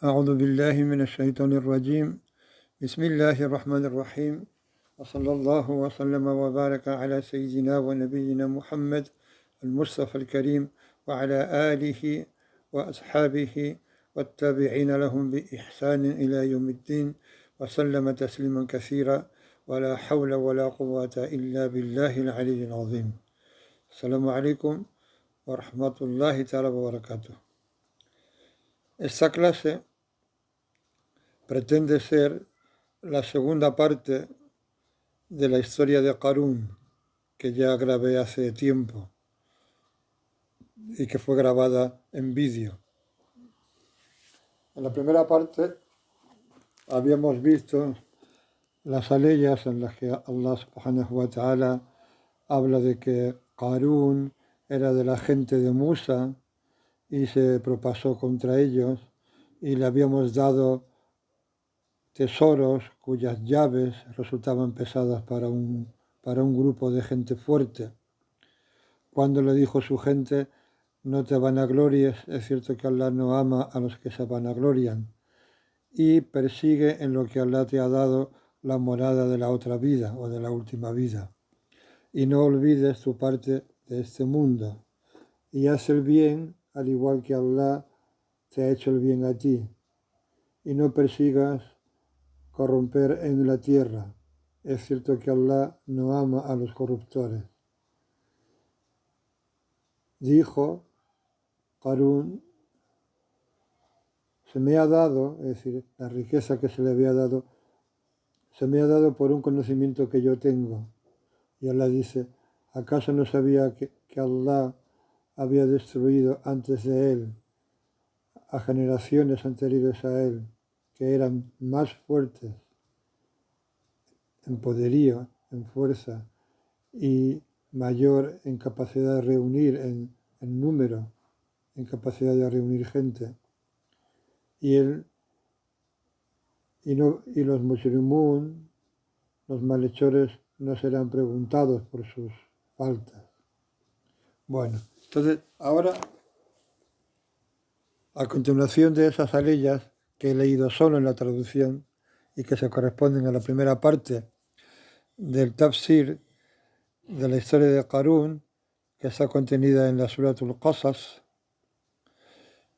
أعوذ بالله من الشيطان الرجيم بسم الله الرحمن الرحيم وصلى الله وسلم وبارك على سيدنا ونبينا محمد المصطفى الكريم وعلى آله وأصحابه والتابعين لهم بإحسان إلى يوم الدين وسلم تسليما كثيرا ولا حول ولا قوة إلا بالله العلي العظيم. السلام عليكم ورحمة الله تعالى وبركاته. Esta clase pretende ser la segunda parte de la historia de Qarún, que ya grabé hace tiempo y que fue grabada en vídeo. En la primera parte habíamos visto las aleyas en las que Allah subhanahu wa ta'ala habla de que Qarún era de la gente de Musa y se propasó contra ellos, y le habíamos dado tesoros cuyas llaves resultaban pesadas para un grupo de gente fuerte. Cuando le dijo su gente: no te vanaglories, es cierto que Allah no ama a los que se vanaglorian, y persigue en lo que Allah te ha dado la morada de la otra vida o de la última vida, y no olvides tu parte de este mundo, y haz el bien al igual que Allah te ha hecho el bien a ti, y no persigas corromper en la tierra, es cierto que Allah no ama a los corruptores. Dijo Qarún: se me ha dado, es decir, la riqueza que se le había dado, se me ha dado por un conocimiento que yo tengo. Y Allah dice: ¿acaso no sabía que Allah había destruido antes de él a generaciones anteriores a él que eran más fuertes en poderío, en fuerza y mayor en capacidad de reunir, en número, en capacidad de reunir gente? Y los musulmán, los malhechores, no serán preguntados por sus faltas. Bueno, entonces ahora, a continuación de esas aleyas que he leído solo en la traducción y que se corresponden a la primera parte del tafsir de la historia de Qarún, que está contenida en la Suratul Qasas,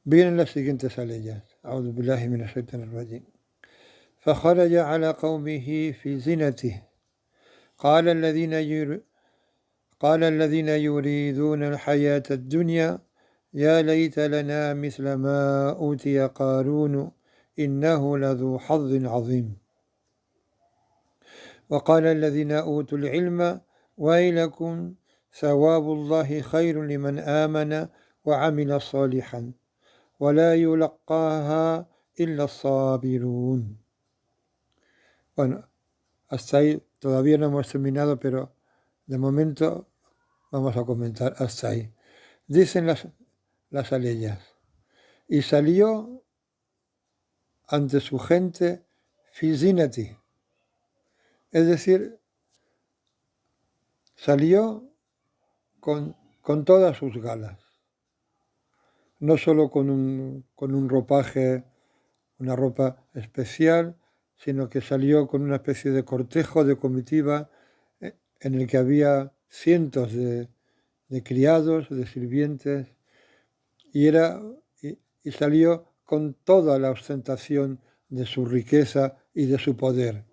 vienen las siguientes aleyas. A'udhu billahi minash shaitanir rajim. فخرج على قومه في زينته قال الذين يريدون الحياة الدنيا يا ليت لنا مثل ما أوتي قارون إنه لذو حظ عظيم وقال الذين أوتوا العلم ويلكم ثواب الله خير لمن آمن وعمل صالحا ولا يلقاها إلا الصابرون. Bueno, hasta ahí todavía no hemos terminado, pero de momento vamos a comentar hasta ahí. Dicen las aleyas: y salió ante su gente fi zinati, es decir, salió con todas sus galas, no solo con un ropaje, una ropa especial, sino que salió con una especie de cortejo, de comitiva, en el que había cientos de criados, de sirvientes, y salió con toda la ostentación de su riqueza y de su poder.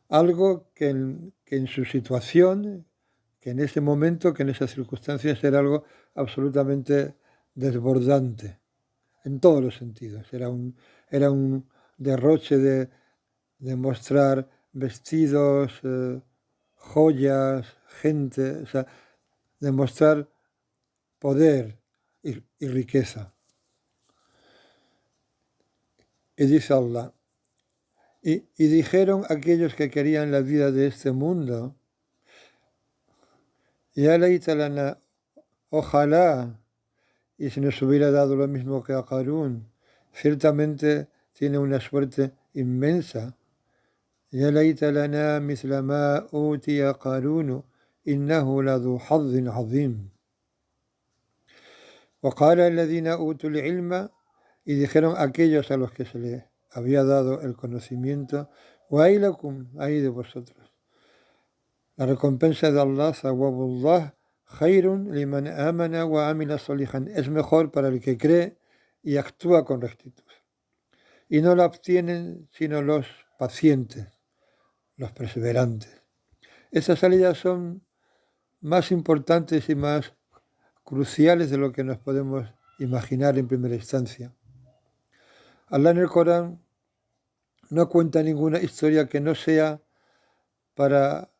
Algo que en su situación, que en ese momento, que en esas circunstancias era algo absolutamente desbordante, en todos los sentidos. Era un derroche de mostrar vestidos, joyas, gente, o sea, de mostrar poder y riqueza. Y dice Allah: y dijeron aquellos que querían la vida de este mundo: ya laita lana, ojalá y se nos hubiera dado lo mismo que a Qarún, ciertamente tiene una suerte inmensa. Ya laita lana misla ma utiya Qarún innahu ladu hazzin azim. وقال الذين أوتوا العلم, Y dijeron aquellos a los que se les había dado el conocimiento, Wailakum, ay de vosotros. La recompensa de Allah, Thawabullah, Khairun liman amana wa amila solihan, es mejor para el que cree y actúa con rectitud. Y no la obtienen sino los pacientes, los perseverantes. Esas salidas son más importantes y más cruciales de lo que nos podemos imaginar en primera instancia. Allah en el Corán no cuenta ninguna historia que no sea para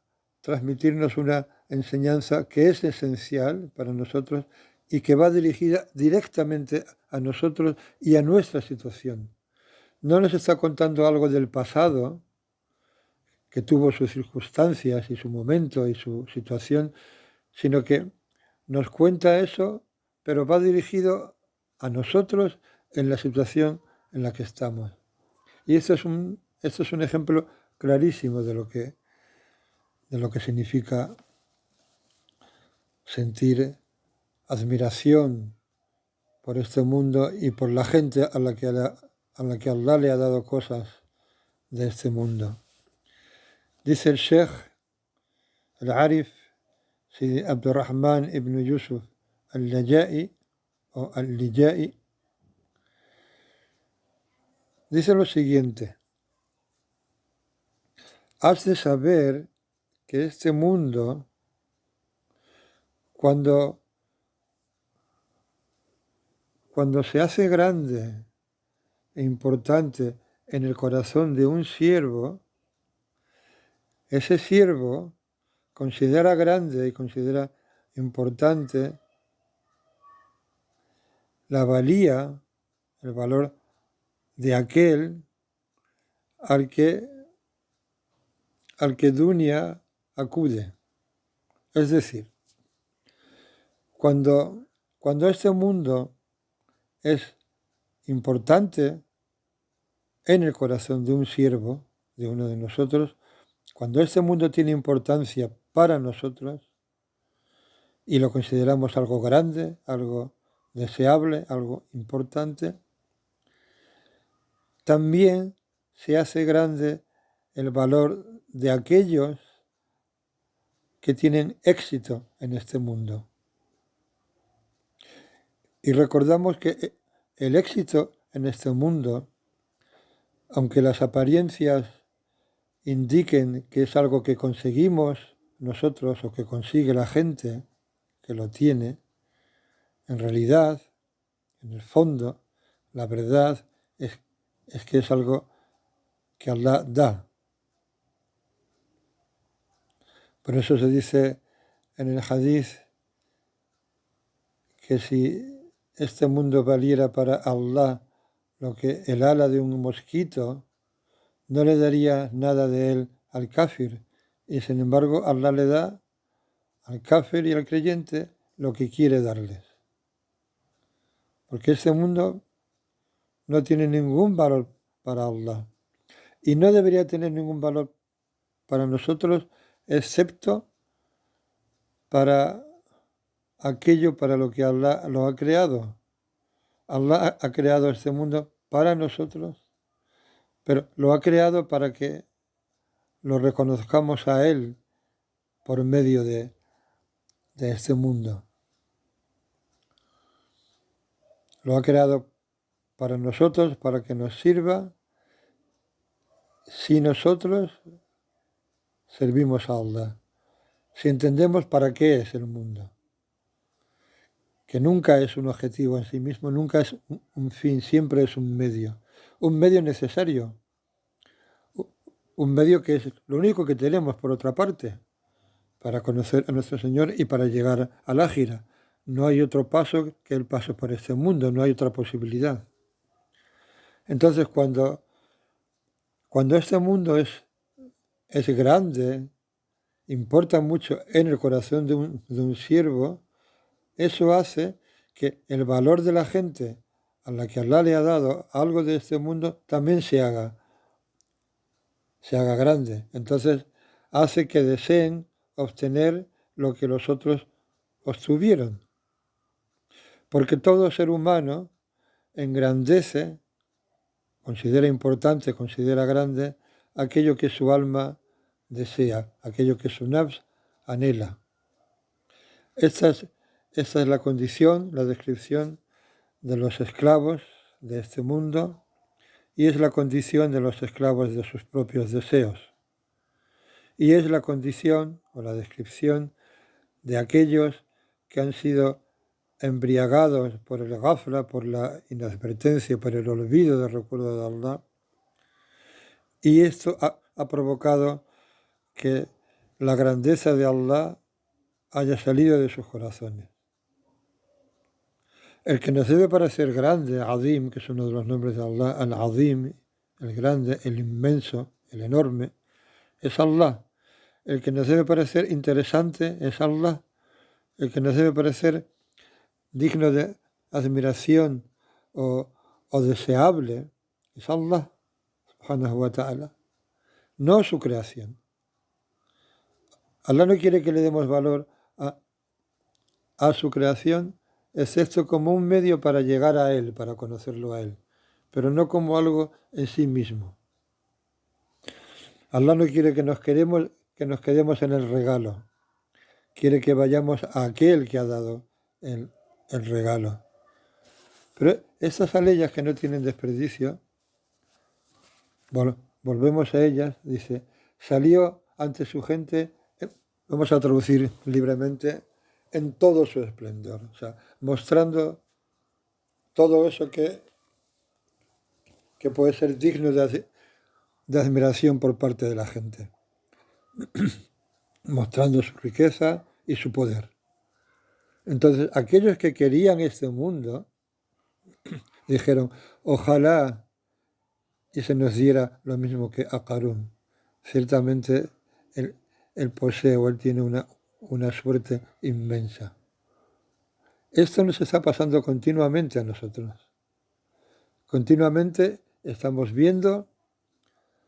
transmitirnos una enseñanza que es esencial para nosotros y que va dirigida directamente a nosotros y a nuestra situación. No nos está contando algo del pasado que tuvo sus circunstancias y su momento y su situación, sino que nos cuenta eso, pero va dirigido a nosotros en la situación en la que estamos. Y esto es un ejemplo clarísimo de lo que significa sentir admiración por este mundo y por la gente a la que Allah le ha dado cosas de este mundo. Dice el Sheikh, el Arif, Sidi Abdurrahman ibn Yusuf al-Lijai, dice lo siguiente: has de saber que este mundo, cuando se hace grande e importante en el corazón de un siervo, ese siervo considera grande y considera importante la valía, el valor de aquel al que dunya acude. Es decir, cuando este mundo es importante en el corazón de un siervo, de uno de nosotros, cuando este mundo tiene importancia para nosotros y lo consideramos algo grande, algo deseable, algo importante, también se hace grande el valor de aquellos que tienen éxito en este mundo. Y recordamos que el éxito en este mundo, aunque las apariencias indiquen que es algo que conseguimos nosotros o que consigue la gente que lo tiene, en realidad, en el fondo, la verdad es que es algo que Allah da. Por eso se dice en el hadith que si este mundo valiera para Allah lo que el ala de un mosquito, no le daría nada de él al kafir, y sin embargo Allah le da al kafir y al creyente lo que quiere darles. Porque este mundo no tiene ningún valor para Allah y no debería tener ningún valor para nosotros, excepto para aquello para lo que Allah lo ha creado. Allah ha creado este mundo para nosotros, pero lo ha creado para que lo reconozcamos a Él por medio de este mundo. Lo ha creado para nosotros, para que nos sirva si nosotros servimos a Allah, si entendemos para qué es el mundo, que nunca es un objetivo en sí mismo, nunca es un fin, siempre es un medio necesario, un medio que es lo único que tenemos por otra parte, para conocer a nuestro Señor y para llegar al ájira. No hay otro paso que el paso por este mundo, no hay otra posibilidad. Entonces, cuando este mundo es grande, importa mucho en el corazón de un siervo, eso hace que el valor de la gente a la que Allah le ha dado algo de este mundo también se haga grande. Entonces, hace que deseen obtener lo que los otros obtuvieron. Porque todo ser humano engrandece, considera importante, considera grande aquello que su alma desea, aquello que su nafs anhela. Esta es la condición, la descripción de los esclavos de este mundo y es la condición de los esclavos de sus propios deseos. Y es la condición o la descripción de aquellos que han sido embriagados por el ghafla, por la inadvertencia, por el olvido del recuerdo de Allah. Y esto ha provocado que la grandeza de Allah haya salido de sus corazones. El que nos debe parecer grande, Azim, que es uno de los nombres de Allah, Al-Azim, el grande, el inmenso, el enorme, es Allah. El que nos debe parecer interesante es Allah. El que nos debe parecer digno de admiración o deseable es Allah, subhanahu wa ta'ala, no su creación. Allah no quiere que le demos valor a su creación, excepto como un medio para llegar a Él, para conocerlo a Él, pero no como algo en sí mismo. Allah no quiere que nos quedemos en el regalo, quiere que vayamos a aquel que ha dado el regalo. Pero estas aleyas que no tienen desperdicio, volvemos a ellas, dice, salió ante su gente, vamos a traducir libremente, en todo su esplendor, o sea, mostrando todo eso que puede ser digno de admiración por parte de la gente, mostrando su riqueza y su poder. Entonces, aquellos que querían este mundo, dijeron, ojalá y se nos diera lo mismo que a Qarún. Ciertamente él posee o él tiene una suerte inmensa. Esto nos está pasando continuamente a nosotros. Continuamente estamos viendo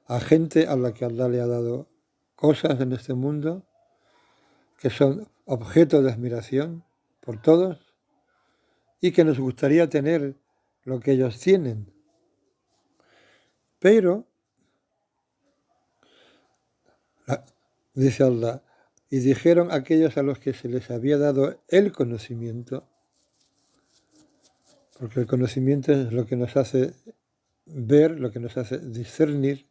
a gente a la que Allah le ha dado cosas en este mundo que son objeto de admiración por todos y que nos gustaría tener lo que ellos tienen. Pero, dice Allah, y dijeron aquellos a los que se les había dado el conocimiento, porque el conocimiento es lo que nos hace ver, lo que nos hace discernir,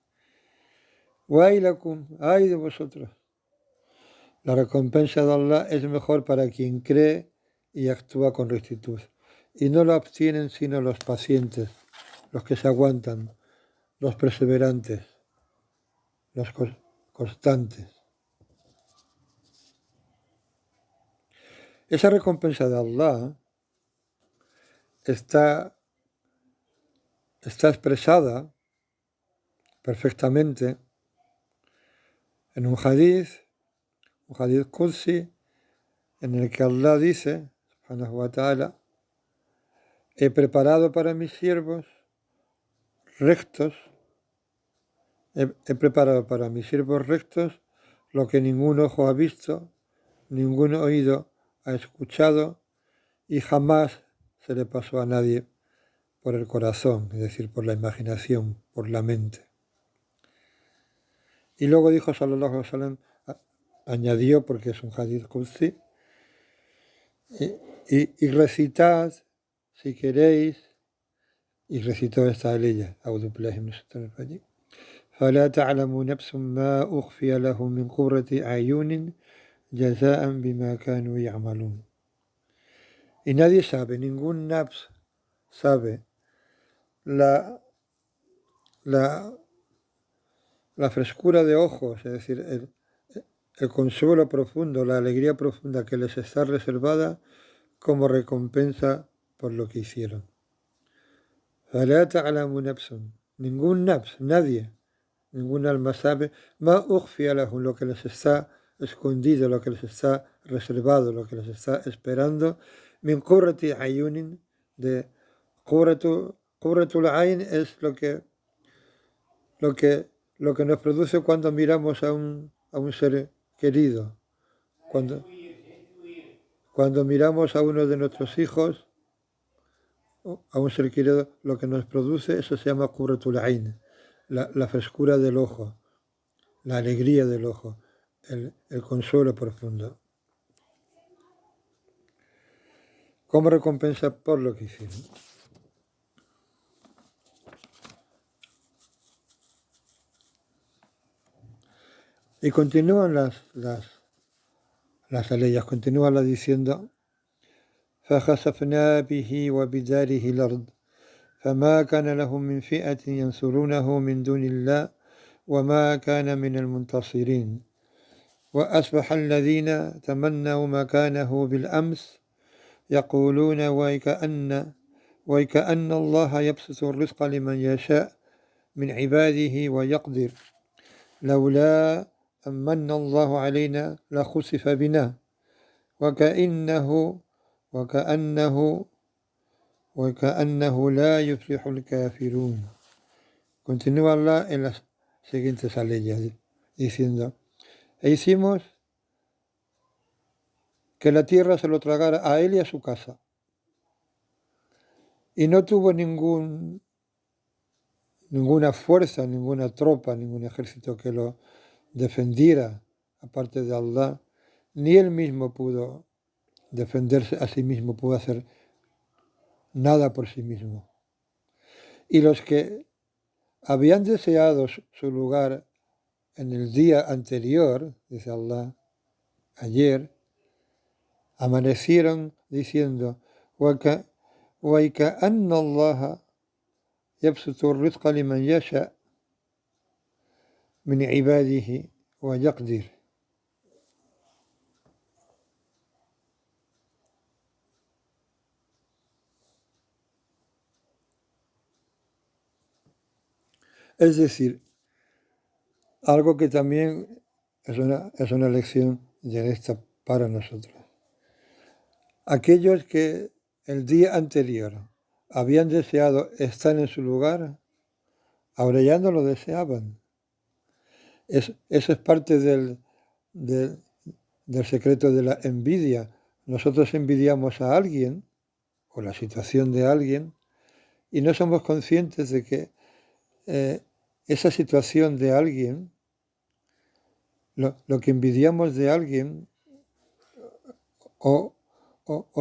Wailakum, ay de vosotros. La recompensa de Allah es mejor para quien cree y actúa con rectitud. Y no la obtienen sino los pacientes, los que se aguantan, los perseverantes, los constantes. Esa recompensa de Allah está expresada perfectamente en un hadith Qudsi, en el que Allah dice, subhanahu wa ta'ala, he preparado para mis siervos rectos, he preparado para mis siervos rectos lo que ningún ojo ha visto, ningún oído ha escuchado y jamás se le pasó a nadie por el corazón, es decir, por la imaginación, por la mente. Y luego dijo, sallallahu alaihi wasallam, añadió, porque es un hadith qudsi, y recitad, si queréis, y recitó esta aleya, A'udhu billahi minash shaitanir rajim, فلا تعلم نفس ما أخفي له من قرة أعين جزاء بما كانوا يعملون. Y nadie sabe, ningún nafs sabe la frescura de ojos, es decir, el consuelo profundo, la alegría profunda que les está reservada como recompensa por lo que hicieron. فلا تعلم نفس, ningún nafs, nadie, ningún alma sabe, ma ukhfiya lahum, lo que les está escondido, lo que les está reservado, lo que les está esperando, min qurrati ayunin, de qurratul ayn es lo que nos produce cuando miramos a un ser querido, cuando miramos a uno de nuestros hijos a un ser querido, lo que nos produce, eso se llama qurratul ain, la frescura del ojo, la alegría del ojo, el consuelo profundo. Como recompensa por lo que hicieron. Y continúan las aleyas, continúan diciendo فَخَسَفْنَا بِهِ وَبِدَارِهِ الْأَرْضِ فَمَا كَانَ لَهُم مِّن فِئَةٍ يَنْصُرُونَهُ مِن دُونِ اللَّهِ وَمَا كَانَ مِنَ الْمُنتَصِرِينَ وأصبح الذين تمنوا مكانه بالأمس يقولون ويكأن الله يبسط الرزق لمن يشاء من عباده ويقدر لولا أمن الله علينا لخسف بنا وكأنه لا يفلح الكافرون. Continúa Allah en las siguientes aleyas diciendo: e hicimos que la tierra se lo tragara a él y a su casa, y no tuvo ninguna fuerza, ninguna tropa, ningún ejército que lo defendiera, aparte de Allah, ni él mismo pudo defenderse a sí mismo, pudo hacer nada por sí mismo. Y los que habían deseado su lugar en el día anterior, dice Allah, ayer, amanecieron diciendo: وَيْكَأَنَّ اللَّهَ يَبْسُطُ الرِّزْقَ لِمَنْ يَشَاءُ مِنْ عِبَادِهِ وَيَقْدِرُ. Es decir, algo que también es una lección directa para nosotros. Aquellos que el día anterior habían deseado estar en su lugar, ahora ya no lo deseaban. Eso es parte del secreto de la envidia. Nosotros envidiamos a alguien o la situación de alguien y no somos conscientes de que esa situación de alguien, lo que envidiamos de alguien, o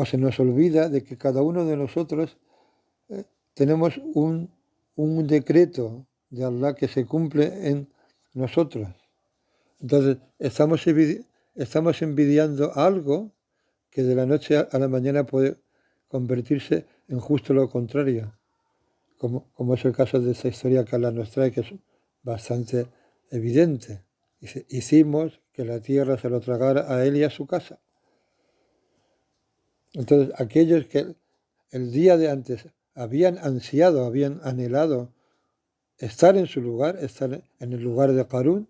se nos olvida de que cada uno de nosotros tenemos un decreto de Allah que se cumple en nosotros. Entonces, estamos envidiando algo que de la noche a la mañana puede convertirse en justo lo contrario, como es el caso de esta historia que Allah nos trae, que es bastante evidente. Dice: hicimos que la tierra se lo tragara a él y a su casa. Entonces, aquellos que el día de antes habían ansiado, habían anhelado estar en su lugar, estar en el lugar de Qarún,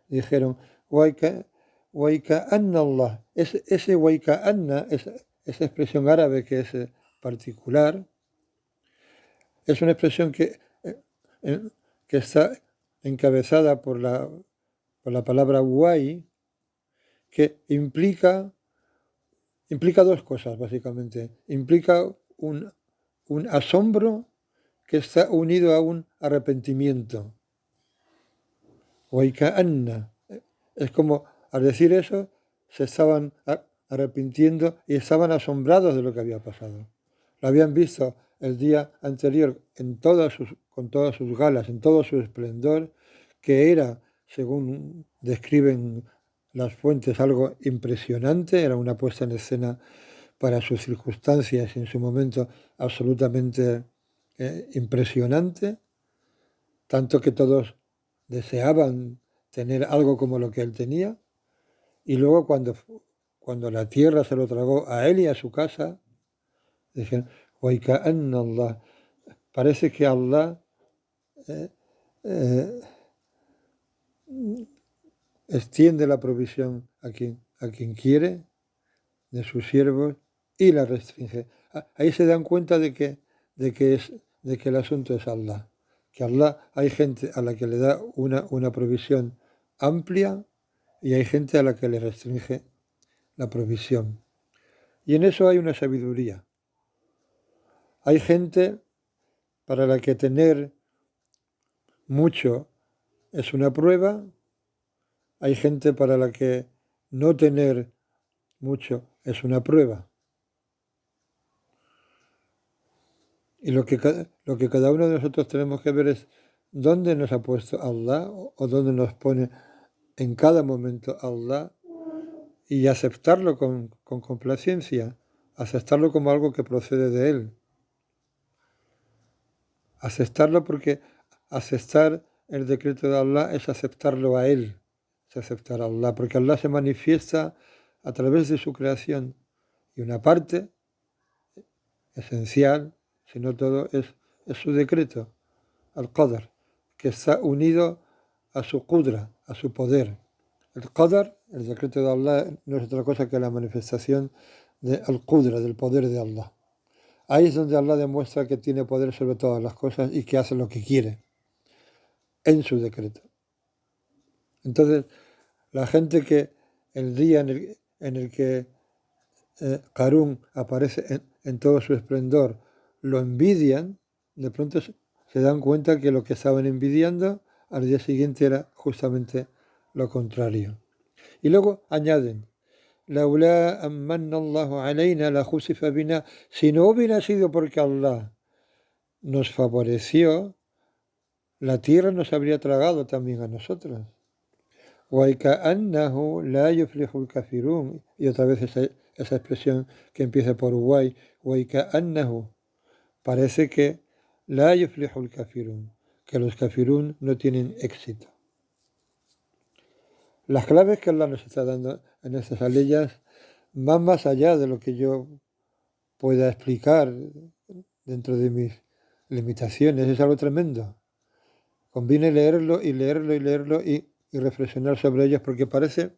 dijeron: وَيْكَأَنَّ Allah. Ese وَيْكَأَنَّ, esa expresión árabe que es particular, es una expresión que está encabezada por la palabra wai, que implica dos cosas, básicamente. Implica un asombro que está unido a un arrepentimiento. وَيْكَأَنَّ. Es como, al decir eso, se estaban arrepintiendo y estaban asombrados de lo que había pasado. Lo habían visto el día anterior con todas sus galas, en todo su esplendor, que era, según describen las fuentes, algo impresionante, era una puesta en escena para sus circunstancias y en su momento absolutamente impresionante, tanto que todos deseaban tener algo como lo que él tenía, y luego cuando la tierra se lo tragó a él y a su casa, dijeron: وَيْكَأَنَّ Allah. Parece que Allah extiende la provisión a quien quiere de sus siervos y la restringe. Ahí se dan cuenta de que el asunto es Allah. Que Allah, hay gente a la que le da una provisión amplia y hay gente a la que le restringe la provisión. Y en eso hay una sabiduría. Hay gente para la que tener mucho es una prueba, hay gente para la que no tener mucho es una prueba. Y lo que cada uno de nosotros tenemos que ver es dónde nos ha puesto Allah o dónde nos pone en cada momento Allah y aceptarlo con complacencia, aceptarlo como algo que procede de Él. Aceptarlo porque aceptar el decreto de Allah es aceptarlo a Él, es aceptar a Allah, porque Allah se manifiesta a través de su creación y una parte esencial, si no todo, es su decreto, al-Qadr, que está unido a su Qudra, a su poder. El Qadr, el decreto de Allah, no es otra cosa que la manifestación de al-Qudra, del poder de Allah. Ahí es donde Allah demuestra que tiene poder sobre todas las cosas y que hace lo que quiere en su decreto. Entonces, la gente que el día en el que Qarún aparece en todo su esplendor, lo envidian, de pronto se dan cuenta que lo que estaban envidiando al día siguiente era justamente lo contrario. Y luego añaden, "Laulá amanna Allahu alayna la jusifa bina", si no hubiera sido porque Allah nos favoreció, la tierra nos habría tragado también a nosotros. وَيْكَأَنَّهُ لَا يُفْلِحُ الْكَافِرُونَ. Y otra vez esa expresión que empieza por guay, وَيْكَأَنَّهُ, parece que لَا يُفْلِحُ الْكَافِرُونَ, que los kafirún no tienen éxito. Las claves que Allah nos está dando en estas aleyas van más allá de lo que yo pueda explicar dentro de mis limitaciones, es algo tremendo. Conviene leerlo y leerlo y leerlo y reflexionar sobre ellos porque parece,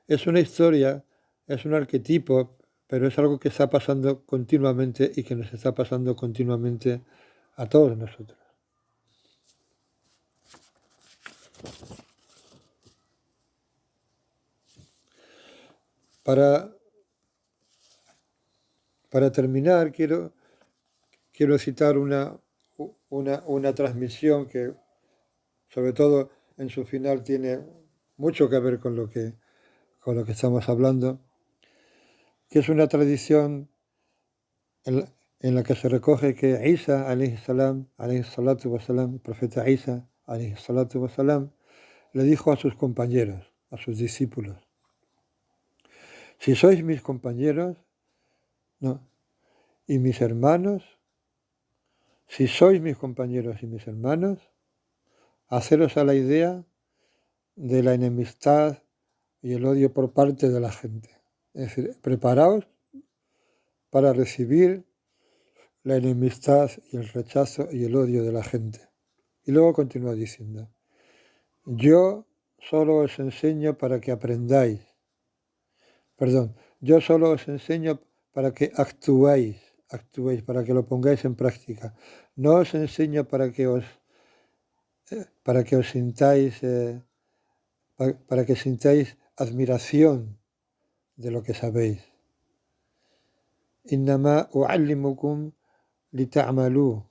es una historia, es un arquetipo, pero es algo que está pasando continuamente y que nos está pasando continuamente a todos nosotros. Para terminar, quiero citar una transmisión que, sobre todo en su final, tiene mucho que ver con lo que estamos hablando, que es una tradición en la que se recoge que Isa, alayhi salam, alayhi salatu wasalam, el profeta Isa, alayhi salatu wasalam, le dijo a sus compañeros, a sus discípulos, si sois mis compañeros, no, y mis hermanos, si sois mis compañeros y mis hermanos, haceros a la idea de la enemistad y el odio por parte de la gente. Es decir, preparaos para recibir la enemistad y el rechazo y el odio de la gente. Y luego continúa diciendo, yo solo os enseño para que aprendáis. Yo solo os enseño para que actuéis, para que lo pongáis en práctica. No os enseño para que os sintáis, para que sintáis admiración de lo que sabéis. Innama u'allimukum lita'malu.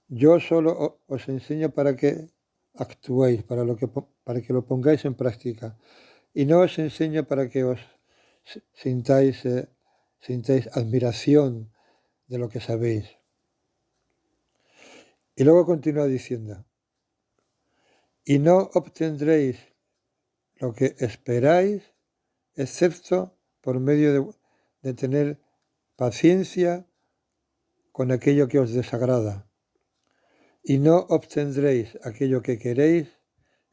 Yo solo os enseño para que actuéis, para que lo pongáis en práctica. Y no os enseño para que os sintáis admiración de lo que sabéis. Y luego continúa diciendo, y no obtendréis lo que esperáis, excepto por medio de tener paciencia con aquello que os desagrada. Y no obtendréis aquello que queréis,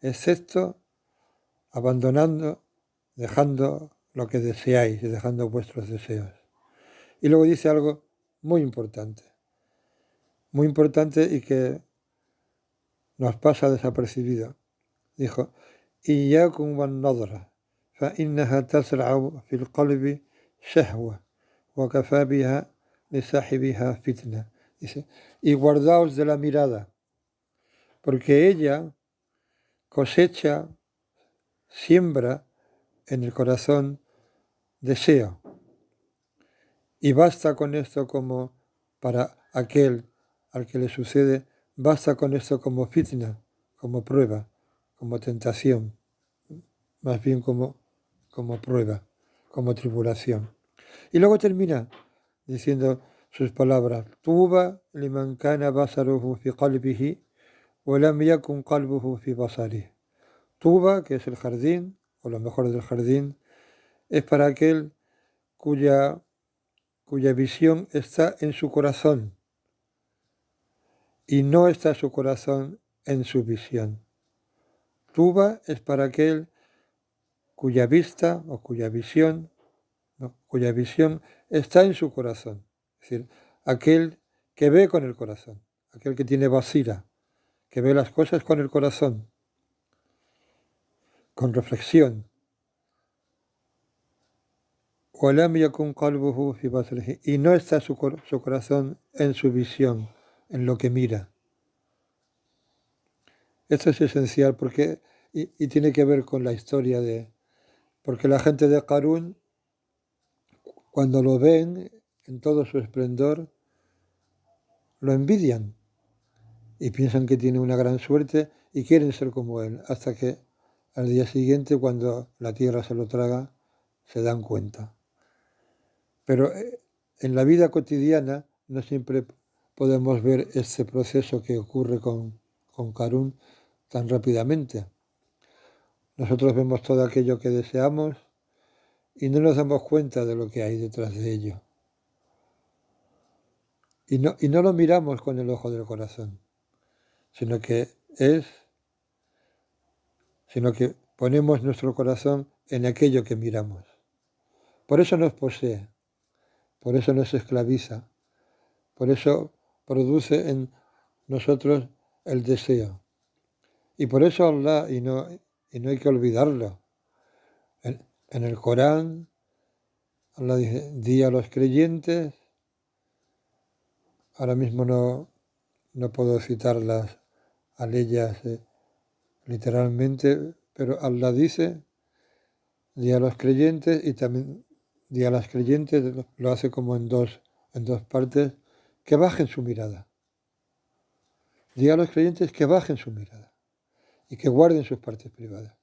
excepto abandonando, dejando lo que deseáis y dejando vuestros deseos. Y luego dice algo muy importante y que nos pasa desapercibido. Dijo, Iyyakum wan nadra, fa innaha tasra'u fil qalbi shahwa, wa kafa biha li sahibiha fitna. Dice, y guardaos de la mirada, porque ella cosecha, siembra en el corazón deseo. Y basta con esto como para aquel al que le sucede, basta con esto como fitna, como prueba, como tentación, más bien como prueba, como tribulación. Y luego termina diciendo sus palabras: Tuba liman kana basaruhu fi qalbihi wa lam yakun qalbuhu fi basarihi. Tuba, que es el jardín, o lo mejor del jardín, es para aquel cuya visión está en su corazón y no está su corazón en su visión. Tuba es para aquel cuya vista o cuya visión, ¿no?, cuya visión está en su corazón. Es decir, aquel que ve con el corazón, aquel que tiene basira, que ve las cosas con el corazón, con reflexión. Y no está su corazón en su visión, en lo que mira. Esto es esencial porque, y tiene que ver con la historia porque la gente de Qarún, cuando lo ven en todo su esplendor, lo envidian y piensan que tiene una gran suerte y quieren ser como él, hasta que al día siguiente, cuando la tierra se lo traga, se dan cuenta. Pero en la vida cotidiana no siempre podemos ver este proceso que ocurre con Qarún tan rápidamente. Nosotros vemos todo aquello que deseamos y no nos damos cuenta de lo que hay detrás de ello. Y no lo miramos con el ojo del corazón, sino que ponemos nuestro corazón en aquello que miramos. Por eso nos posee, por eso nos esclaviza, por eso produce en nosotros el deseo. Y por eso Allah, y no hay que olvidarlo, en el Corán, Allah dice: di a los creyentes, ahora mismo no puedo citar las aleyas literalmente, pero Allah dice: di a los creyentes, y también di a las creyentes, lo hace como en dos partes, que bajen su mirada. Di a los creyentes que bajen su mirada y que guarden sus partes privadas.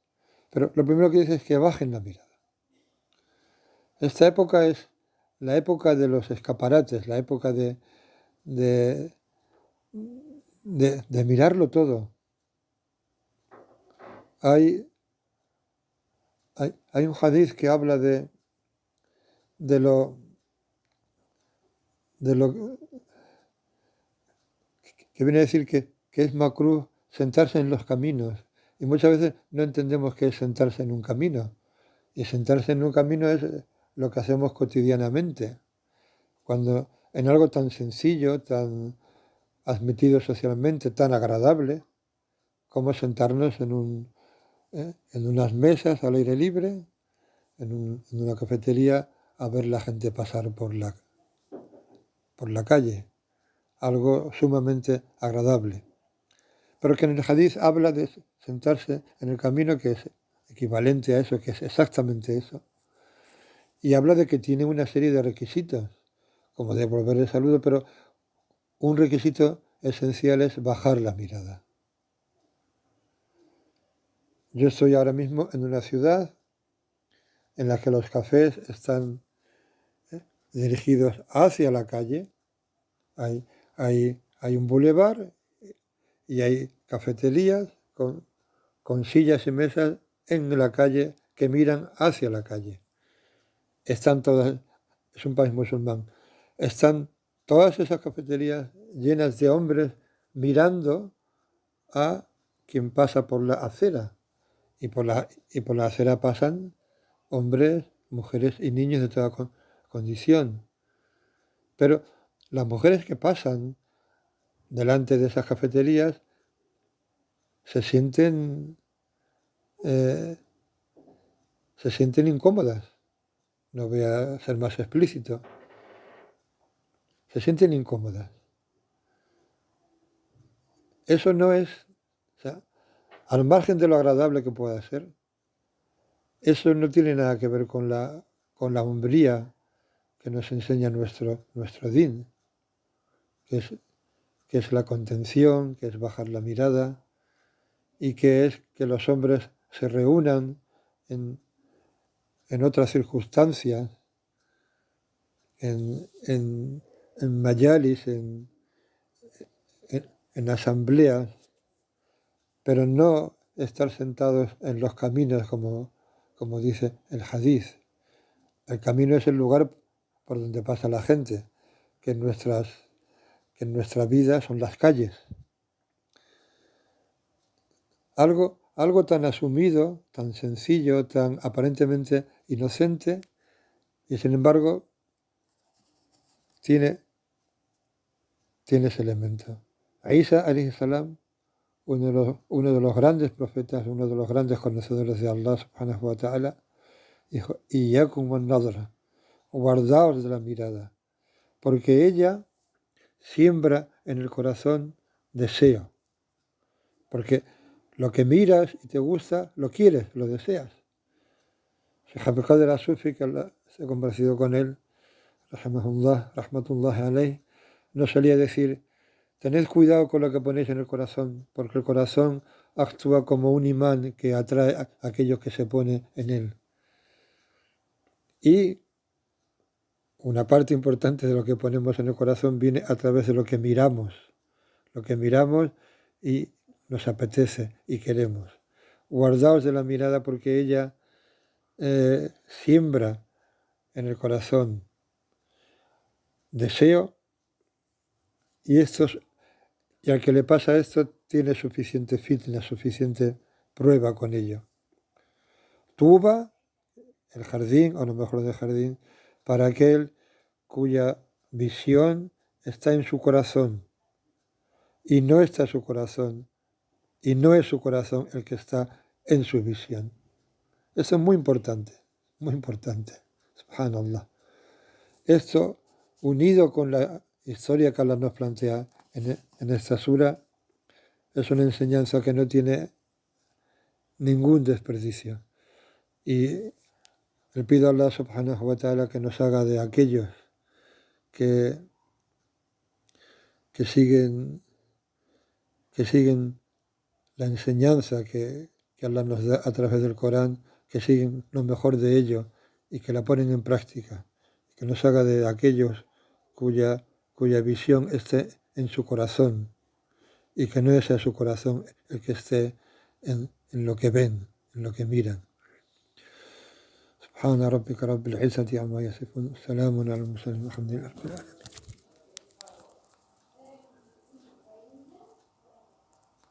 Pero lo primero que dice es que bajen la mirada. Esta época es la época de los escaparates, la época de mirarlo todo. Hay un hadith que habla de lo que viene a decir que es makruh sentarse en los caminos. Y muchas veces no entendemos qué es sentarse en un camino. Y sentarse en un camino es lo que hacemos cotidianamente. Cuando en algo tan sencillo, tan admitido socialmente, tan agradable, como sentarnos en unas mesas al aire libre, en una cafetería, a ver la gente pasar por la calle. Algo sumamente agradable. Pero que en el hadith habla de sentarse en el camino, que es equivalente a eso, que es exactamente eso. Y habla de que tiene una serie de requisitos, como devolver el saludo, pero un requisito esencial es bajar la mirada. Yo estoy ahora mismo en una ciudad en la que los cafés están dirigidos hacia la calle. Hay un bulevar y hay cafeterías con sillas y mesas en la calle que miran hacia la calle. Están todas, es un país musulmán, están todas esas cafeterías llenas de hombres mirando a quien pasa por la acera. Y por la acera pasan hombres, mujeres y niños de toda condición. Pero las mujeres que pasan delante de esas cafeterías se sienten incómodas. No voy a ser más explícito. Se sienten incómodas. Eso no es, o sea, al margen de lo agradable que pueda ser, eso no tiene nada que ver con la hombría que nos enseña nuestro din. que es la contención, que es bajar la mirada, y que es que los hombres se reúnan en otras circunstancias, en mayalis, en asambleas, pero no estar sentados en los caminos como dice el hadiz. El camino es el lugar por donde pasa la gente, que en nuestra vida son las calles. Algo tan asumido, tan sencillo, tan aparentemente inocente, y sin embargo tiene ese elemento. Isa alayhi salam, uno de los grandes profetas, uno de los grandes conocedores de Allah subhanahu wa ta'ala, dijo, Iyyakum wan nadra, guardaos de la mirada, porque ella siembra en el corazón deseo. Porque lo que miras y te gusta, lo quieres, lo deseas. Sheikh Abdul Qadir As-Sufi, que Allah se ha complacido con él, rahmatullah alayh, nos solía decir, tened cuidado con lo que ponéis en el corazón, porque el corazón actúa como un imán que atrae a aquellos que se pone en él. Y una parte importante de lo que ponemos en el corazón viene a través de lo que miramos y nos apetece y queremos. Guardaos de la mirada porque ella siembra en el corazón deseo y al que le pasa esto tiene suficiente fitness, suficiente prueba con ello. Tuba, el jardín, o lo mejor del jardín, para aquel cuya visión está en su corazón y no está en su corazón y no es su corazón el que está en su visión. Eso es muy importante, subhanallah. Esto, unido con la historia que Allah nos plantea en esta sura, es una enseñanza que no tiene ningún desperdicio. Y le pido a Allah subhanahu wa ta'ala que nos haga de aquellos que siguen la enseñanza que Allah nos da a través del Corán, que siguen lo mejor de ello y que la ponen en práctica, que nos haga de aquellos cuya visión esté en su corazón y que no sea su corazón el que esté en lo que ven, en lo que miran. Subhana rabbika rabbil izzati amma yasifun, salamun ala al-mursalin, walhamdulillahi rabbil alamin.